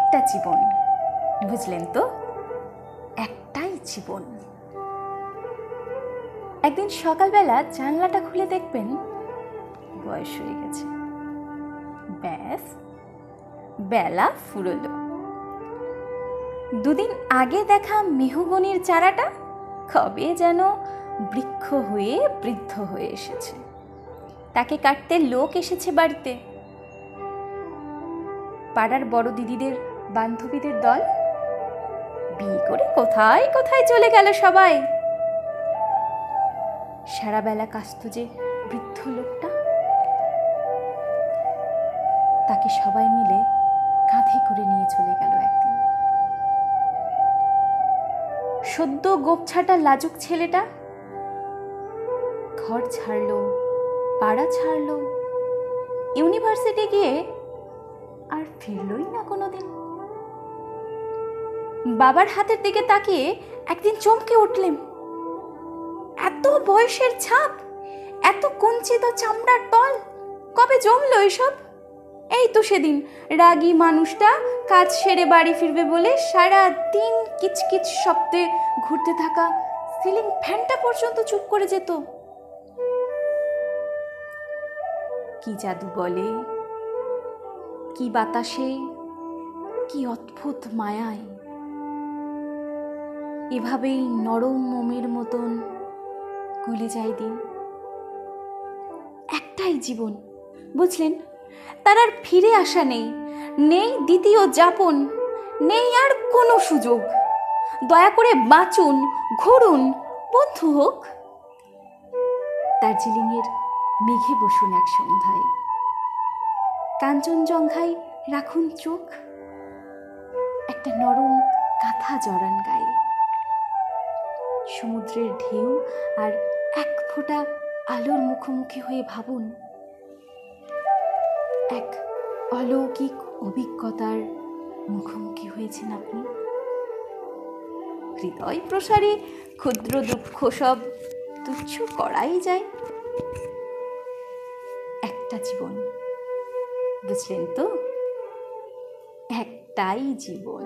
একটা জীবন, বুঝলেন তো? একটাই জীবন। একদিন সকালবেলা জানলাটা খুলে দেখবেন বয়স হয়ে গেছে। ব্যাস, বেলা ফুরলো। দুদিন আগে দেখা মেহগনির চারাটা কবে যেন বৃক্ষ হয়ে বৃদ্ধ হয়ে এসেছে। তাকে কাটতে লোক এসেছে বাড়িতে। পাড়ার বড় দিদিদের বান্ধবীদের দল বিয়ে করে কোথায় কোথায় চলে গেল সবাই। সারা বেলা কাস্ত যে বৃদ্ধ লোকটা, তাকে সবাই মিলে কাঁধে করে নিয়ে চলে গেল একদিন। সদ্য গোপছাটা লাজুক ছেলেটা ঘর ছাড়লো, পাড়া ছাড়লো, ইউনিভার্সিটি গিয়ে আর ফিরলই না কোনোদিন। বাবার হাতের দিকে তাকিয়ে একদিন চমকে উঠলেন। এত বয়সের ছাপ, এত কুঞ্চিত চামড়ার তল, কবে জমলো এসব? এই তো সেদিন রাগী মানুষটা কাজ সেরে বাড়ি ফিরবে বলে সারা দিন কিচকিচ শব্দে ঘুরতে থাকা সিলিং ফ্যানটা পর্যন্ত চুপ করে যেত। কি জাদু বলে, কি বাতাসে, কি অদ্ভুত মায়ায় এভাবেই নরম মোমের মতন গলে যায় দিন। একটাই জীবন, বুঝলেন? তার আর ফিরে আসা নেই, নেই দ্বিতীয় যাপন, নেই আর কোনো সুযোগ। দয়া করে বাঁচুন, ঘুরুন, বন্ধু হোক। দার্জিলিংয়ের মেঘে বসুন এক সন্ধ্যায়, কাঞ্চনজঙ্ঘায় রাখুন চোখ, একটা নরম কাঁথা জড়ান গায়ে। সমুদ্রের ঢেউ আর এক ফোঁটা আলোর মুখোমুখি হয়ে ভাবুন, এক অলৌকিক অভিজ্ঞতার মুখোমুখি হয়েছেন আপনি। হৃদয় প্রসারী ক্ষুদ্র দুঃখ সব তুচ্ছ করাই যায়। একটা জীবন, বুঝলেন তো? একটাই জীবন।